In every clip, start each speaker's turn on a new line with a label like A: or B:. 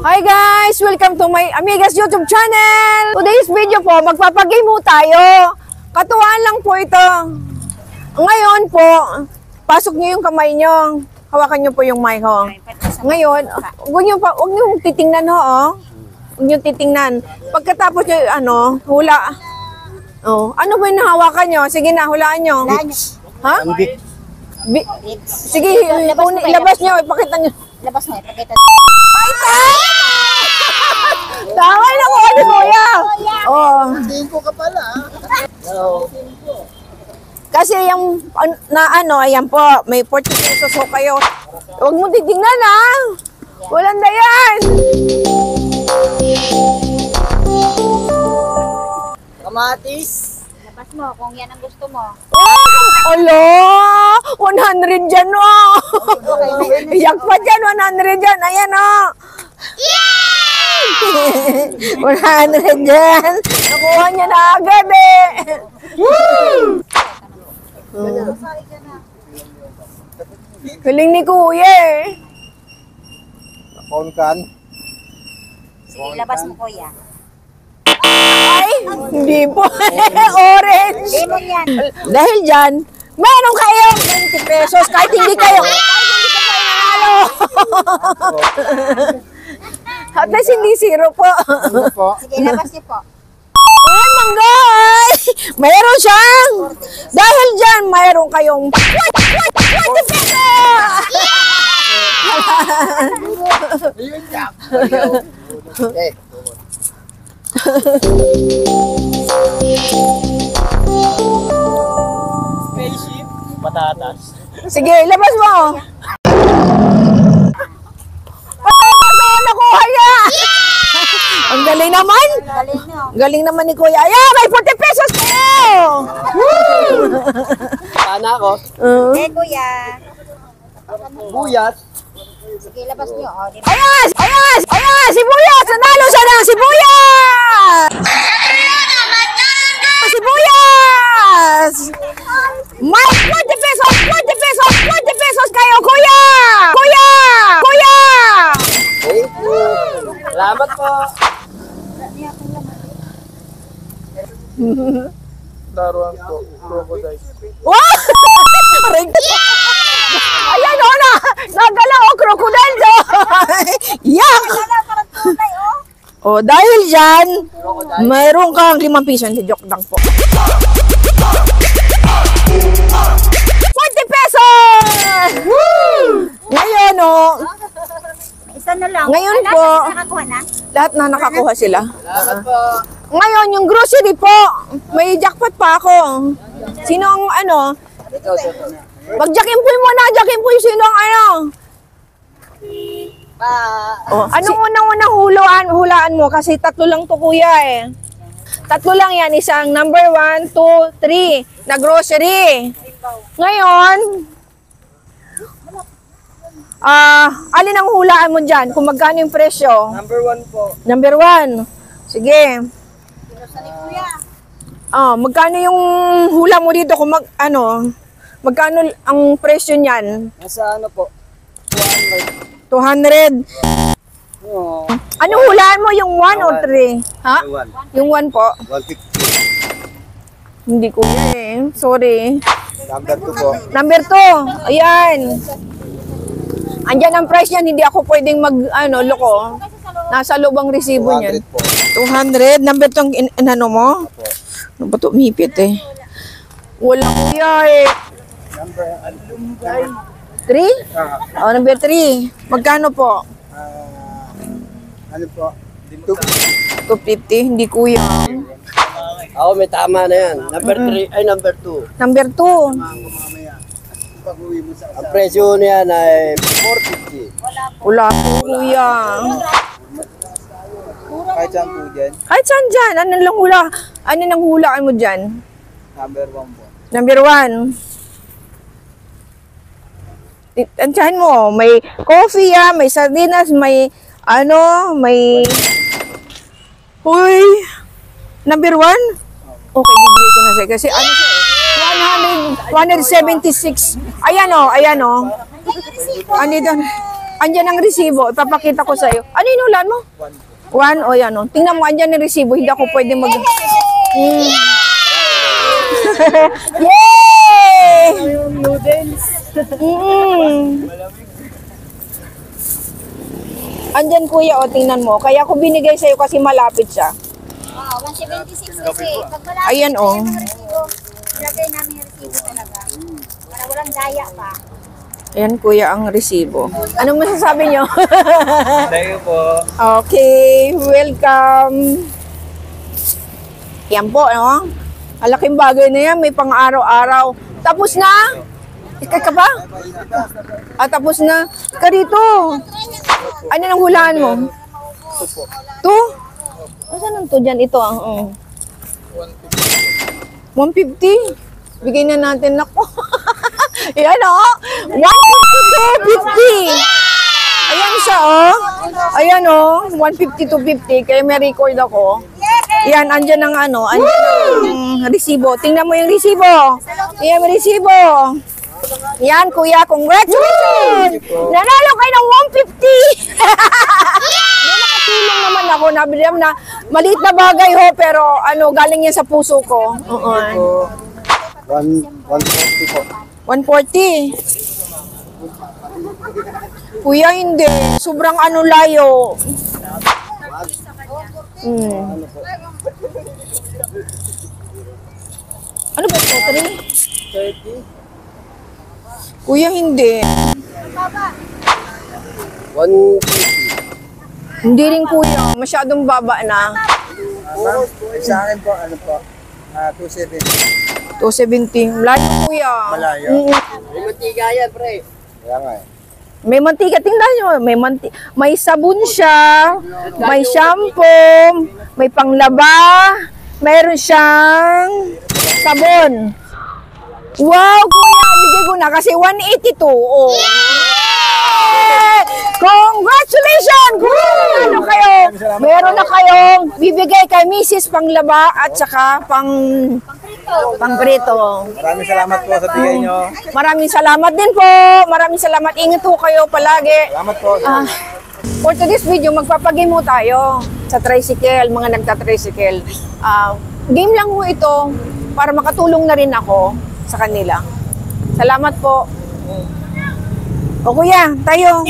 A: Hi guys! Welcome to my Amigas YouTube channel! Today's video po, magpapagame po tayo. Katuwaan lang po ito. Ngayon po, pasok nyo yung kamay nyo. Hawakan nyo po yung mic ho. Ngayon, huwag nyo titingnan ho. Huwag nyo titingnan. Pagkatapos nyo, hula. Oh, ano po yung nahawakan nyo? Sige na, hulaan nyo. Ha? Sige, labas nyo, ipakita nyo.
B: Labas mo, ipakita.
A: Ay, tama na ko ni Kuya. Oh.
C: Simpo ka pala.
A: Kasi yung ayan po, may 40 pesos ho kayo. Huwag mo titingnan ha. Walang dayan.
C: Kamatis.
B: Labas mo kung yan ang gusto mo.
A: Alo, 100 dyan o. Iyak pa dyan, 100 dyan. Ayan o. Yay! 100 dyan. Nakuha niya na agad eh. Galing ni Kuya eh.
C: Konkan.
B: Sige, labas mo kuya.
A: Ay, hindi po. Orange.
B: Lemon yan.
A: Dahil dyan, meron kayong 20 pesos kahit hindi kayo nanalo. At least hindi zero po.
C: Ano po?
B: Sige, labas niyo po.
A: Ay, manggay! Mayroon siyang! Dahil dyan, mayroon kayong 20 pesos!
C: Ayun, Jack. Eh. Spaceship. Patatas.
A: Sige, labas mo! Patatas na nakuha niya! Ang galing naman!
B: Galing nyo.
A: Galing naman ni Kuya. Ayan, may 40 pesos kayo!
C: Sana ako.
B: Eh, kuya.
C: Buyas.
B: Sige, labas niyo. O, di ba?
A: Ayan! Ayan! Ayan! Sibuyas! Nanalo siya ng sibuyas! Sibuyas! May 20 pesos! 20 pesos! 20 pesos kayo, Kuya! Kuya! Kuya!
C: Thank you. Salamat po. Laruan ko. Crocodile.
A: Wow! Ayan o na! Nagalaw o crocodile do! Yak!
B: Parang tunay, oh.
A: O, dahil dyan, mayroon kang 5 piso. Hindi, joke lang po. 20 pesos! Woo! Ngayon o,
B: Isa na lang.
A: Ngayon
B: Lahat
A: po.
B: na nakakuha na?
A: lahat na nakakuha sila.
C: Salamat po.
A: Ngayon, yung grocery po, may jackpot pa ako. Sino ang Mag-jackimpoy mo na, jackimpoy sino ang Oh, anong unang hulaan mo? Kasi tatlo lang to kuya eh. Tatlo lang yan, isang number 1, 2, 3 na grocery. Ngayon, alin ang hulaan mo dyan? Kung magkano yung presyo?
C: Number 1 po.
A: Number 1. Sige. Magkano yung hula mo dito kung magkano ang presyo niyan?
C: Nasa ano po?
A: 200.
C: Oh.
A: Anong hulaan mo, yung 1 o 3? Ha?
C: 1.
A: Yung 1 po.
C: 150.
A: Hindi ko eh. Sorry.
C: Number 2 po.
A: Number 2. Ayan. Andyan ang price niyan. Hindi ako pwedeng loko. Nasa loob ang resibo niyan.
C: 200 po.
A: 200. Number 2 ang mo?
C: Opo.
A: Ano ba ito? Umipit eh. Wala kuya eh.
C: Number
A: 3? Number 3. Magkano po?
C: ano po?
A: 250. Hindi kuya.
D: Ako may tama na yan. Number 3 ay number 2.
A: Number 2.
C: Mamaya. Pag-uwi mo sa
D: Ang presyo niyan ay 450.
A: Wala po kuya.
C: kahit saan po dyan.
A: Kahit saan dyan? Ano nang hulaan mo dyan?
C: Number 1 po.
A: Number 1. Tansyahan mo, may coffee may sardinas, may Uy! Number 1? Okay, bibigay ko na siya. Kasi siya 176. Ayan o. Ano doon? andyan ang resibo. Ipapakita ko sa'yo. Ano inulan mo? 1. O yan o. Tingnan mo, andyan ang resibo. Hindi ako pwede mag... Mm. Yay! Mm. Andyan kuya, o tingnan mo. Kaya ako binigay sa'yo kasi malapit siya.
B: Oh, 176 kasi. Pag malapit
A: Ayan, oh.
B: yung resibo, ilagay namin yung resibo talaga. Para walang daya pa.
A: Ayan kuya ang resibo. Anong masasabi nyo?
C: Thank you po.
A: Okay, welcome. Yan po, no? Malaking bagay na yan, may pang-araw-araw. Tapos na? Ika ka pa? Tapos na. Ika dito. Ano nang hulaan mo? 2? Saan ang 2 dyan? Ito ang... 150? Bigay na natin. Ako. Yan o. 150 to 50. Ayan siya o. Ayan o. 150 to 50. Kaya may record ako. Yan, andyan ang ano. Andyan ang resibo. Tingnan mo yung resibo. Tingnan mo yung resibo. Yan, kuya. Congratulations! Nanalo kayo ng 150! Nakatulong naman ako. Nabiliam na maliit na bagay ho, pero ano, galing yan sa puso ko. Oo.
C: 140 po.
A: 140. Kuya, hindi. Sobrang ano layo. Ano ba ito? 3?
C: 30.
A: Kuya, hindi.
D: 150.
A: Hindi rin kuya. Masyadong baba na.
C: Ma'am, sa akin po, ano po? 270.
A: 270. Layo kuya.
C: Malayo.
D: May mantiga yan, pre.
C: Kaya nga eh.
A: May mantika. Tingnan nyo. May sabon siya. May shampoo. May panglaba. Mayroon siyang sabon. Wow, kuya. Bigay ko na kasi 182. Oh. Yay! Congratulations! Ano kayo? Meron na kayong bibigay kay Mrs. Panglaba at saka pangprito.
C: Maraming salamat po sa bigay nyo.
A: Maraming salamat din po. Maraming salamat. Ingat po kayo palagi.
C: Salamat po.
A: For today's video, magpapagame mo tayo sa tricycle, mga nagta-tricycle. Game lang mo ito para makatulong na rin ako sa kanila. Salamat po. O kuya, tayo.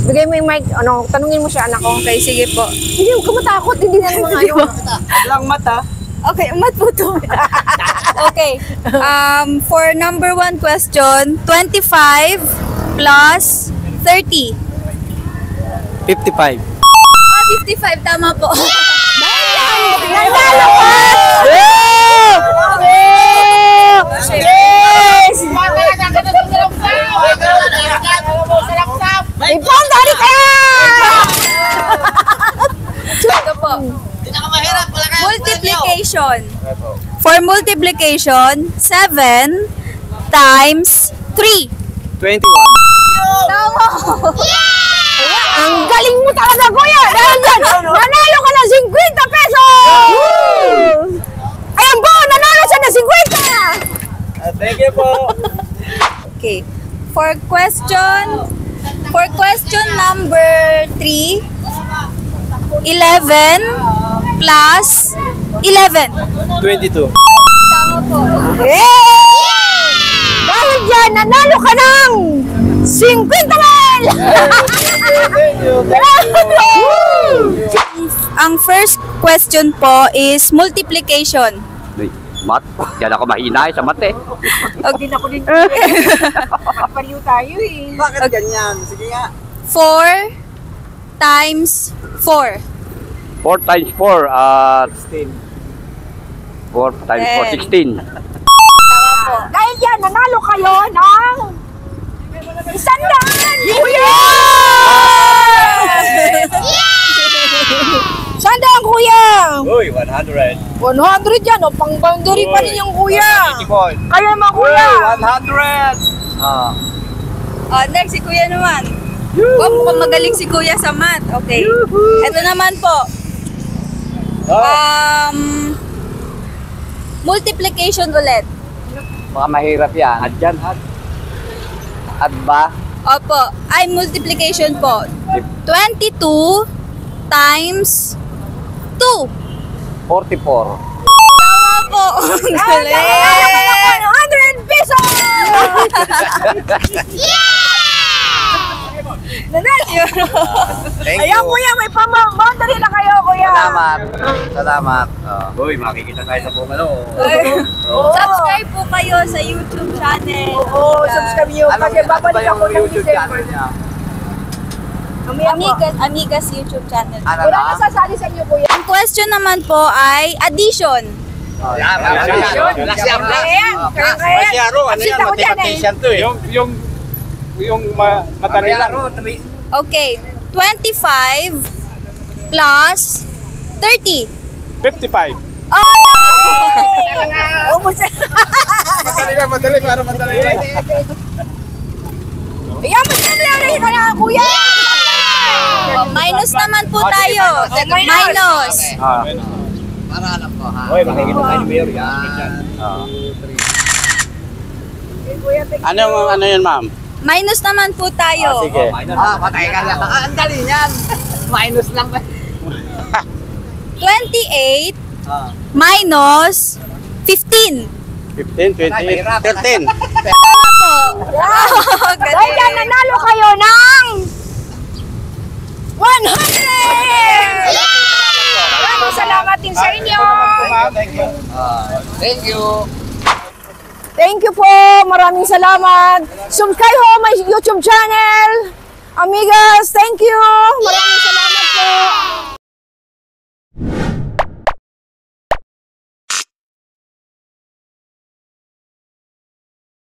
A: Bigay mo yung mic. Ano, tanungin mo siya, anak ko.
B: Okay, sige po.
A: Hindi, huwag ka matakot. Hindi na naman ngayon.
C: Lang mata.
B: Okay, umat po to. Okay. For number 1 question, 25 plus 30.
C: 55.
B: 55, tama po.
A: Nandalo ka! Yes! May pang-dari ka!
B: Ito po. Multiplication. For multiplication, 7 times 3.
C: 21.
B: Tama.
A: Ang galing mo talaga, kuya! Dahil dyan, nanalo ka ng 50 pesos! Ayan po, nanalo siya ng 50!
C: Thank you po.
B: Okay. For question number 3, 11 plus 11.
C: 22.
B: Tama po.
A: Yay! Dahil dyan, nanalo ka ng 50 mil!
C: Thank you.
B: Ang first question po is multiplication.
E: Mat, yan ako mahina sa mate.
B: Okay.
A: Paliw tayo eh.
C: Bakit ganyan? Sige nga.
B: 4 times 4.
E: 4 times 4, 4 times 4, 16.
B: Tama po.
A: Dahil dyan, nanalo kayo ng 100! Kuya! Saan daw ang kuya?
C: Uy, 100.
A: 100 yan, o pang-boundary pa rin yung kuya.
C: 80 point.
A: Kayo mga kuya.
C: 100.
B: Next, si kuya naman. Mukhang magaling si kuya sa math. Okay. Ito naman po. Multiplication ulit.
E: Mga mahirap yan. At dyan, at ba?
B: Opo. Ay, multiplication po. 22 times 2.
E: 44.
B: Tama po. Ang galing.
A: 100 pesos!
C: Thank
A: Ayan, kuya, may boundary na kayo, kuya.
C: Salamat.
E: Uy, makikita tayo sa Bungalo.
B: Subscribe po kayo sa YouTube channel.
A: Oo, subscribe nyo. Kasi babalik ako ng December.
B: Amigas YouTube channel.
A: Wala nasasali sa inyo, kuya.
B: Ang question naman po ay addition.
A: Ayan, kaya. Absent ako dyan eh.
F: Yung madali lang.
B: Okay, 25 plus 30.
F: 55.
B: Oh!
A: Ubus na.
F: Madali para madali lang.
A: Ayan, mas nangyari ka na, kuya.
B: Minus naman po tayo. Minus.
C: Para alam ko ha.
E: Uy, makikita tayo ni Mayor.
F: Ano yun, ma'am?
B: Minus naman po tayo.
E: Sige.
C: Patay ka lang. Ang dali niyan. Minus lang ba?
B: 28 minus 15.
F: 15, 20, 13.
B: Tama po.
A: Dahil yan, nanalo kayo ng 100! Maraming salamat din sa inyo.
C: Thank you.
A: Thank you po. Maraming salamat. Subscribe ho my YouTube channel. Amigas, thank you. Maraming salamat po.